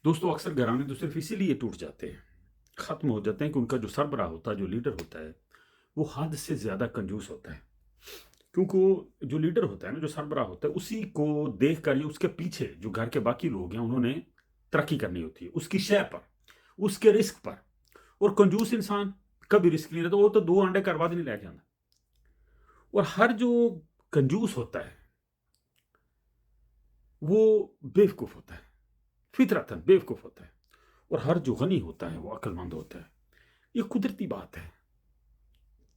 دوستوں اکثر گھرانے تو صرف اسی لیے ٹوٹ جاتے ہیں، ختم ہو جاتے ہیں کہ ان کا جو سربراہ ہوتا ہے، جو لیڈر ہوتا ہے، وہ حد سے زیادہ کنجوس ہوتا ہے۔ کیونکہ وہ جو لیڈر ہوتا ہے نا، جو سربراہ ہوتا ہے، اسی کو دیکھ کر یا اس کے پیچھے جو گھر کے باقی لوگ ہیں انہوں نے ترقی کرنی ہوتی ہے، اس کی شے پر، اس کے رزق پر۔ اور کنجوس انسان کبھی رزق نہیں لیتا، وہ تو 2 انڈے کروا نہیں لے جانا۔ اور ہر جو کنجوس ہوتا ہے وہ بیوقوف ہوتا ہے، فطرتاً بیوقوف ہوتا ہے۔ اور ہر جو غنی ہوتا ہے وہ عقل مند ہوتا ہے۔ یہ قدرتی بات ہے،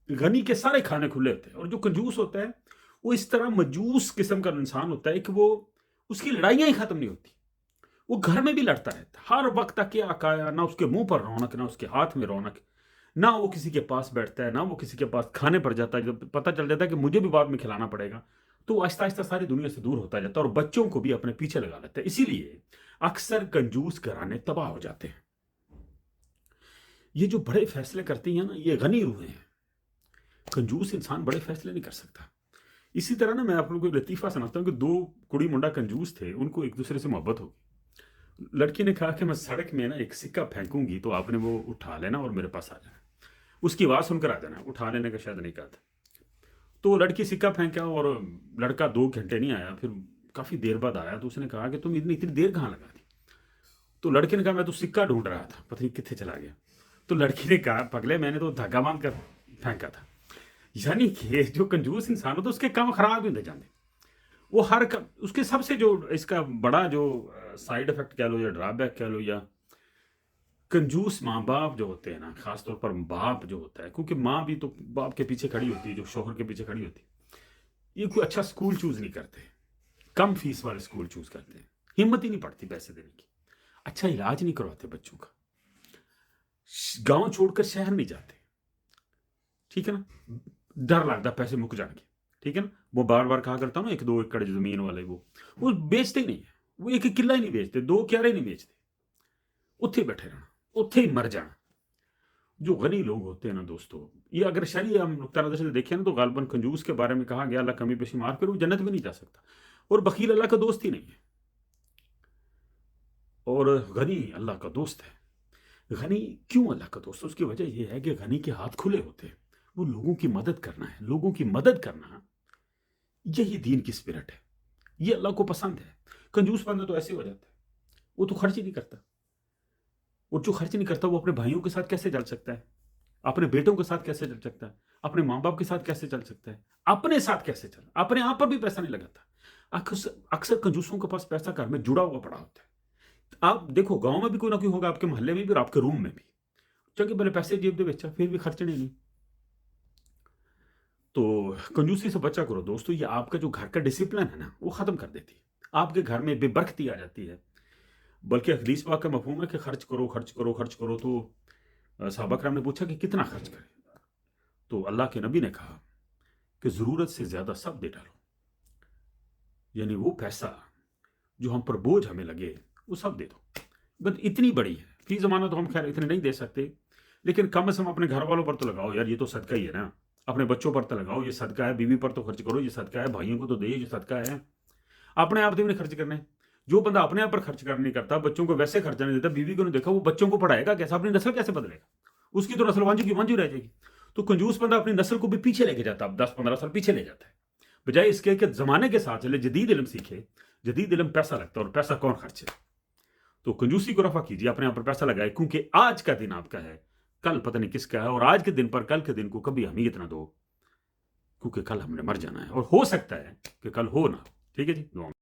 غنی کے سارے کھانے کھلے ہوتے ہیں، اور جو کنجوس ہوتا ہے وہ اس طرح مجوس قسم کا انسان ہوتا ہے کہ وہ اس کی لڑائیاں ہی ختم نہیں ہوتی، وہ گھر میں بھی لڑتا رہتا ہے ہر وقت تک، کیا آکایا نہ اس کے منہ پر رونق، نہ اس کے ہاتھ میں رونق، نہ وہ کسی کے پاس بیٹھتا ہے، نہ وہ کسی کے پاس کھانے پر جاتا ہے۔ جب پتہ چل جاتا ہے کہ مجھے بھی بعد میں کھلانا پڑے گا تو آہستہ آہستہ ساری دنیا سے دور ہوتا جاتا ہے، اور بچوں کو بھی اپنے پیچھے لگا لیتا ہے۔ اسی لیے اکثر کنجوس گھرانے تباہ ہو جاتے ہیں۔ یہ جو بڑے فیصلے کرتی ہیں نا، یہ غنی روحیں ہیں، کنجوس انسان بڑے فیصلے نہیں کر سکتا۔ اسی طرح نا، میں آپ لوگوں کو ایک لطیفہ سناتا ہوں کہ 2 کڑی منڈا کنجوس تھے، ان کو ایک دوسرے سے محبت ہوگی۔ لڑکی نے کہا کہ میں سڑک میں نا ایک سکہ پھینکوں گی تو آپ نے وہ اٹھا لینا اور میرے پاس آ جانا، اس کی آواز سن کر آ جانا۔ اٹھا لینے کا شاید نہیں کہا تھا۔ تو لڑکی سکہ پھینکا اور لڑکا 2 گھنٹے نہیں آیا، پھر کافی دیر بعد آیا تو اس نے کہا کہ تم اتنی دیر کہاں لگا دی؟ تو لڑکے نے کہا میں تو سکہ ڈھونڈ رہا تھا، پتہ نہیں کتنے چلا گیا۔ تو لڑکی نے کہا پگلے میں نے تو دھاگا باندھ کر پھینکا تھا۔ یعنی کہ جو کنجوس انسان ہوتا ہے اس کے کام خراب بھی ہوتے جاتے، وہ اس کے سب سے جو اس کا بڑا جو سائیڈ افیکٹ کہہ لو یا ڈرا بیک کہہ لو، یا کنجوس ماں باپ جو ہوتے ہیں نا، خاص طور پر باپ جو ہوتا ہے، کیونکہ ماں بھی تو باپ کے پیچھے کھڑی ہوتی ہے، جو شوہر کے پیچھے کھڑی ہوتی ہے، یہ کوئی اچھا سکول چوز نہیں کرتے، کم فیس والے سکول چوز کرتے ہیں، ہمت ہی نہیں پڑتی پیسے دینے کی، اچھا علاج نہیں کرواتے بچوں کا، گاؤں چھوڑ کر شہر نہیں جاتے، ٹھیک ہے نا، ڈر لگتا پیسے مک جان کے، ٹھیک ہے نا۔ وہ بار بار کہا کرتا ہوں نا، 1-2 ایکڑ زمین والے وہ بیچتے ہی نہیں ہے، وہ ایک قلعہ ہی نہیں بیچتے، 2 کیارے نہیں بیچتے، اتھے بیٹھے رہنا، اتھے ہی مر جانا۔ جو غنی لوگ ہوتے ہیں نا دوستو، یہ اگر شرعی ہم نقطہ نظر سے دیکھیں نا تو غالباً کنجوس کے بارے میں کہا گیا اللہ کمی بیشی معاف کرے، وہ جنت میں نہیں جا سکتا، اور بخیل اللہ کا دوست ہی نہیں ہے، اور غنی اللہ کا دوست ہے۔ غنی کیوں اللہ کا دوست ہے؟ اس کی وجہ یہ ہے کہ غنی کے ہاتھ کھلے ہوتے ہیں، وہ لوگوں کی مدد کرنا ہے، لوگوں کی مدد کرنا، یہی دین کی اسپرٹ ہے، یہ اللہ کو پسند ہے۔ کنجوس بندہ تو ایسے ہو جاتا ہے، وہ تو خرچ ہی نہیں کرتا، اور جو خرچ نہیں کرتا وہ اپنے بھائیوں کے ساتھ کیسے چل سکتا ہے، اپنے بیٹوں کے ساتھ کیسے چل سکتا ہے، اپنے ماں باپ کے ساتھ کیسے چل سکتا ہے، اپنے ساتھ کیسے چل، اپنے آپ پر بھی پیسہ نہیں لگاتا۔ اکثر کنجوسوں کے پاس پیسہ گھر میں جڑا ہوا پڑا ہوتا ہے۔ آپ دیکھو گاؤں میں بھی کوئی نہ کوئی ہوگا، آپ کے محلے میں بھی اور آپ کے روم میں بھی، چونکہ پہلے پیسے جیب دے بچہ پھر بھی خرچنے نہیں۔ تو کنجوسی سے بچا کرو دوستو، یہ آپ کا جو گھر کا ڈسپلن ہے نا وہ ختم کر دیتی ہے، آپ کے گھر میں بے برکتی آ جاتی ہے۔ بلکہ حدیث پاک کا مفہوم ہے کہ خرچ کرو خرچ کرو خرچ کرو، تو صحابہ کرام نے پوچھا کہ کتنا خرچ کریں؟ تو اللہ کے نبی نے کہا کہ ضرورت سے زیادہ سب دے ڈالو، یعنی وہ پیسہ جو ہم پر بوجھ ہمیں لگے وہ سب دے دو۔ بس اتنی بڑی ہے، فی زمانہ تو ہم خیر اتنے نہیں دے سکتے، لیکن کم از کم اپنے گھر والوں پر تو لگاؤ یار، یہ تو صدقہ ہی ہے نا، اپنے بچوں پر تو لگاؤ، یہ صدقہ ہے، بیوی پر تو خرچ کرو، یہ صدقہ ہے، بھائیوں کو تو دے، یہ صدقہ ہے۔ اپنے آپ نہیں خرچ کرنے، جو بندہ اپنے آپ پر خرچ نہیں کرتا، بچوں کو ویسے خرچہ نہیں دیتا، بیوی کو نہیں دیکھا، وہ بچوں کو پڑھائے گا کیسا، اپنی نسل کیسے بدلے گا؟ اس کی تو نسل وانجو کی وانجو رہ جائے گی۔ تو کنجوس بندہ اپنی نسل کو بھی پیچھے لے کے جاتا ہے، 10-15 سال پیچھے لے جاتا ہے، بجائے اس کے کہ زمانے کے ساتھ چلے، جدید علم سیکھے۔ جدید علم پیسہ لگتا ہے، اور پیسہ کون خرچے؟ تو کنجوسی کو رفع کیجیے، اپنے آپ پر پیسہ لگائے، کیونکہ آج کا دن آپ کا ہے، کل پتہ نہیں کس کا ہے، اور آج کے دن پر کل کے دن کو کبھی اہمیت نہ دو، کیونکہ کل ہم نے مر جانا ہے، اور ہو سکتا ہے کہ کل ہو نہ۔ ٹھیک ہے جی، دعا